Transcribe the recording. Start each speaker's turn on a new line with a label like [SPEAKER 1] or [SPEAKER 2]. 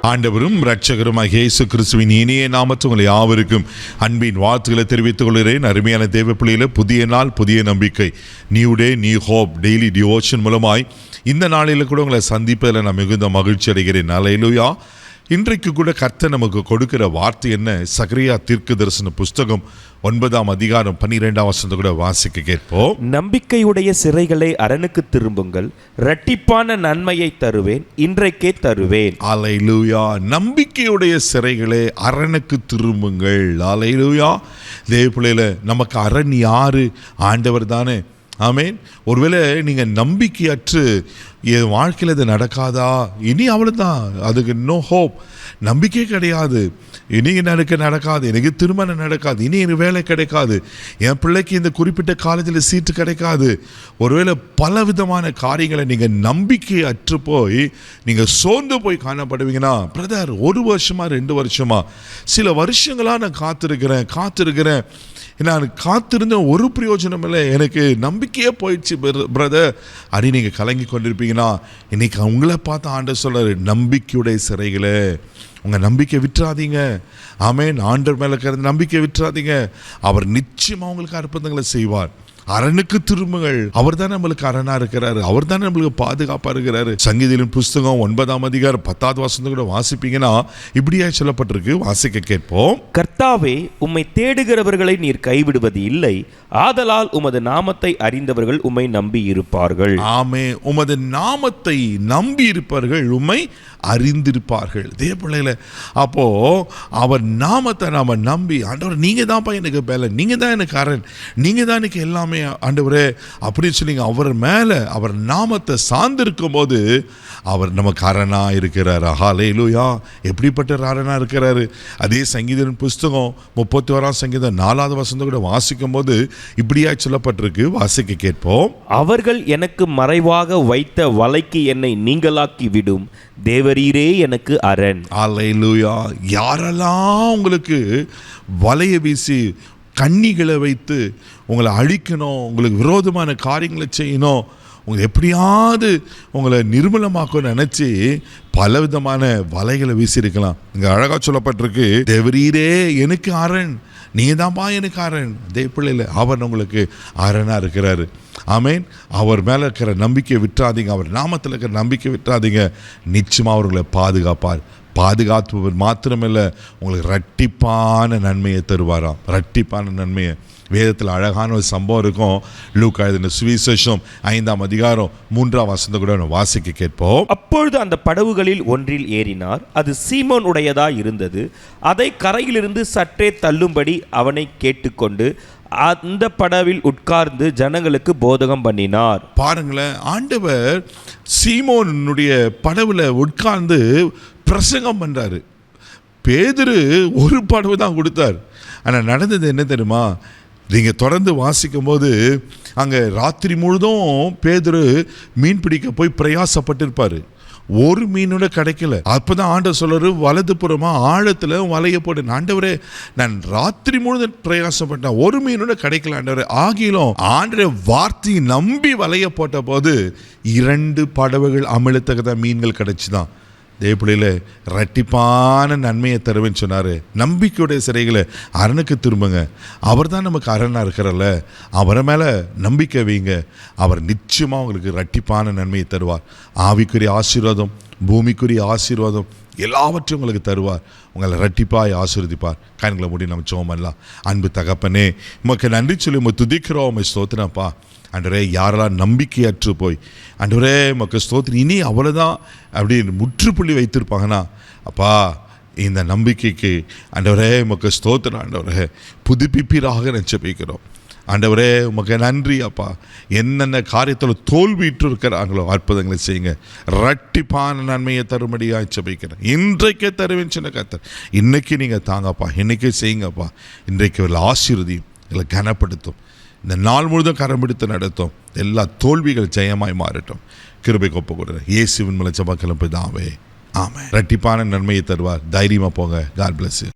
[SPEAKER 1] ஆண்டவரும் இரட்சகருமாகிய இயேசு கிறிஸ்துவின் இனிய நாமத்தில் உங்களை யாவருக்கும் அன்பின் வாழ்த்துக்களை தெரிவித்துக் கொள்கிறேன். அருமையான தேவ பிள்ளையில புதிய நாள், புதிய நம்பிக்கை, new day new hope daily devotion மூலமாய் இந்த நாளில் கூட உங்களை சந்திப்பதில் நான் மிகுந்த மகிழ்ச்சி அடைகிறேன். அல்லேலூயா. இன்றைக்கு கூட கர்த்தர் நமக்கு கொடுக்கிற வார்த்தை என்ன? சகரியா தீர்க்கதரிசன புஸ்தகம் 9ஆம் அதிகாரம் 12ஆம் வசனத்தை கூட வாசிக்க கேட்போம்.
[SPEAKER 2] நம்பிக்கையுடைய சிறைகளை அரணுக்கு திரும்புங்கள், இரட்டிப்பான நன்மையை தருவேன், இன்றைக்கே தருவேன்.
[SPEAKER 1] அல்லேலூயா. நம்பிக்கையுடைய சிறைகளை அரணுக்கு திரும்புங்கள். அல்லேலூயா. தேவ பிள்ளையில நமக்கு அரண் யாரு? ஆண்டவர் தானே. ஆமேன். ஒருவேளை நீங்கள் நம்பிக்கையற்று என் வாழ்க்கையில் இது நடக்காதா, இனி அவ்வளோதான், அதுக்கு நோ ஹோப், நம்பிக்கை கிடையாது, இனி எனக்கு நடக்காது, எனக்கு திருமணம் நடக்காது, இனி எனக்கு வேலை கிடைக்காது, என் பிள்ளைக்கு இந்த குறிப்பிட்ட காலேஜில் சீட்டு கிடைக்காது, ஒருவேளை பல விதமான காரியங்களை நீங்கள் நம்பிக்கை அற்று போய் நீங்கள் சோர்ந்து போய் காணப்படுவீங்கன்னா, பிரதர் 1 வருஷமா 2 வருஷமா சில வருஷங்களாக நான் காத்திருக்கிறேன், நான் காத்திருந்த ஒரு பிரயோஜனம் இல்லை, எனக்கு நம்பிக்கையே போயிடுச்சு பிரதர் அப்படி நீங்கள் கலங்கி கொண்டிருப்பீங்கன்னா, இன்னைக்கு உங்களை பார்த்து ஆண்டவர் சொல்றாரு, நம்பிக்கையுடைய சிறைகளை உங்கள் நம்பிக்கை விட்டுறாதீங்க. ஆமேன். ஆண்டவர் மேலே இருக்கிற நம்பிக்கை விட்டுறாதீங்க. அவர் நிச்சயமாக உங்களுக்கு அற்புதங்களை செய்வார். அரணுக்கு திரும்புங்கள். அவர் தான் நம்மளுக்கு அரணா இருக்கிறாரு, அவர் தான் நம்மளுக்கு பாதுகாப்பா இருக்கிறாரு. சங்கீதத்தின் புஸ்தகம் 9ஆம் அதிகாரம் 10வது வசனத்தை கூட வாசிப்பீங்கன்னா இப்படியா சொல்லப்பட்டிருக்கு. வாசிக்க கேட்போம்.
[SPEAKER 2] கர்த்தாவே, உம்மை தேடுகிறவர்களை நீர் கைவிடுவது இல்லை, ஆதலால் உமது நாமத்தை அறிந்தவர்கள் உம்மை நம்பி இருப்பார்கள்.
[SPEAKER 1] ஆமே. உமது நாமத்தை நம்பி இருப்பார்கள், உம்மை அறிந்திருப்பார்கள். இதே பிள்ளைல அப்போ அவர் நாமத்தை நாம நம்பி, ஆண்டவர் நீங்க தான்ப்பா எனக்கு பேல, நீங்க தான் எனக்கு அரண், நீங்க தான் எனக்கு எல்லாமே ஆண்டவரே அப்படின்னு சொல்லி அவர் மேல அவர் நாமத்தை சார்ந்திருக்கும் போது அவர் நமக்கு அரணா இருக்கிறார். ஹல்லேலூயா. எப்படிப்பட்ட அரணா இருக்கிறாரு? அதே சங்கீதத்தின் புஸ்தகம் 31ஆம் சங்கீதம் 4வது வசனத்தை கூட வாசிக்கும் போது இப்படியா சொல்லப்பட்டிருக்கு. வாசிக்க கேட்போம்.
[SPEAKER 2] அவர்கள் எனக்கு மறைவாக வைத்த வலைக்கு என்னை நீங்களாக்கி விடும், தேவரீரே எனக்கு அரண்.
[SPEAKER 1] அல்லேலூயா. யாரெல்லாம் உங்களுக்கு வலைய வீசி கண்ணிகளை வைத்து உங்களை அழிக்கணும், உங்களுக்கு விரோதமான காரியங்களை செய்யணும், உங்களை எப்படியாவது உங்களை நிர்மூலமாக்கணும்னு நினச்சி பலவிதமான வலைகளை வீசியிருக்கலாம். இங்கே அழகாக சொல்லப்பட்டிருக்கு, தேவரீரே எனக்கு அரண், நீங்கள் தான்ப்பா எனக்கு அரண். அதே பிள்ளைல அவர் உங்களுக்கு அரணாக இருக்கிறாரு. ஆமேன். அவர் மேலே இருக்கிற நம்பிக்கை விட்டுறாதீங்க, அவர் நாமத்தில் இருக்கிற நம்பிக்கை விட்டுறாதீங்க. நிச்சயமாக அவர்களை பாதுகாப்பார். பாதுகாப்பவர் மாத்திரமில்லை, உங்களுக்கு இரட்டிப்பான நன்மையை தருவாராம். இரட்டிப்பான நன்மையை. வேதத்தில் அழகான ஒரு சம்பவம் இருக்கும். லூக்கா எழுதின சுவிசேஷம் 5ஆம் அதிகாரம் 3ஆம் வசனத்தை கூட வாசிக்க கேட்போம்.
[SPEAKER 2] அப்பொழுது அந்த படவுகளில் ஒன்றில் ஏறினார், அது சீமோன் உடையதாய் இருந்தது. அதை கரையிலிருந்து சற்றே தள்ளும்படி அவனை கேட்டுக்கொண்டு அந்த படவில் உட்கார்ந்து ஜனங்களுக்கு போதகம் பண்ணினார்.
[SPEAKER 1] பாருங்களேன், ஆண்டவர் சீமோனுடைய படவுல உட்கார்ந்து பிரசங்கம் பண்றாரு. பேதுரு ஒரு படவு தான் கொடுத்தார். ஆனால் நடந்தது என்ன தெரியுமா? நீங்கள் தொடர்ந்து வாசிக்கும் போது அங்கே ராத்திரி முழுதும் பேதுரு மீன் பிடிக்க போய் பிரயாசப்பட்டிருப்பார். ஒரு மீனோட கிடைக்கல. அப்போதான் ஆண்டவர் சொல்றாரு, வலது புறமா ஆழத்தில் வலைய போட்டு. ஆண்டவரே, நான் ராத்திரி முழுதும் பிரயாசப்பட்டேன், ஒரு மீனோட கிடைக்கல ஆண்டவரே. ஆகிலும் ஆண்டவரே வார்த்தையை நம்பி வலைய போட்ட போது 2 படவுகள் அமிழத்தக்கத மீன்கள் கிடைச்சுதான். தேவப்பிள்ளையில இரட்டிப்பான நன்மையை தருவேன்னு சொன்னார். நம்பிக்கையுடைய சிறைகளை அரணுக்கு திரும்புங்க. அவர் தான் நமக்கு அரணாக இருக்கிறல்ல, அவரை மேலே நம்பிக்கை வைங்க. அவர் நிச்சயமாக உங்களுக்கு இரட்டிப்பான நன்மையை தருவார். ஆவிக்குரிய ஆசீர்வாதம், பூமிக்குரிய ஆசீர்வாதம் எல்லாவற்றையும் உங்களுக்கு தருவார். உங்களை இரட்டிப்பாய் ஆசீர்வதிப்பார். கண்களை மூடி நம்ம ஜெபம் பண்ணலாம். அன்பு தகப்பனே, உமக்கு நன்றி சொல்லி உம்மை துதிக்கிறோம், உம்மை ஸ்தோத்திரப்பா. ஆண்டவரே, யாரெல்லாம் நம்பிக்கையற்று போய் ஆண்டவரே உமக்கு ஸ்தோத்திரம், இனி அவ்வளோதான் அப்படின்னு முற்றுப்புள்ளி வைத்திருப்பாங்கன்னா, அப்பா இந்த நம்பிக்கைக்கு ஆண்டவரே உமக்கு ஸ்தோத்திரம். ஆண்டவரே, புதுப்பிப்பீராக நிச்சயிக்கிறோம். ஆண்டவரே உமக்கு நன்றி அப்பா. என்னென்ன காரியத்தில் தோல்விட்டு இருக்கிறாங்களோ அற்புதங்களை செய்யுங்க. இரட்டிப்பான நன்மையை தரும்படியாக ஜெபிக்கிறேன். இன்றைக்கே தருவேன் சின்ன கர்த்தர். இன்னைக்கு நீங்கள் தாங்கப்பா, இன்னைக்கே செய்யுங்கப்பா. இன்றைக்கு ஒரு ஆசீர்வதியும் இல்லை கனப்படுத்தும். இந்த நாள் முழுதும் கரம் பிடித்து நடத்தும். எல்லா தோல்விகள் ஜெயமாய் மாறட்டும். கிருபை கொப்பு கொடுறேன் இயேசுவின் மூலம் ஜெபம் பிதாவே, ஆமென். இரட்டிப்பான நன்மையை தருவார். தைரியமாக போங்க. God bless you.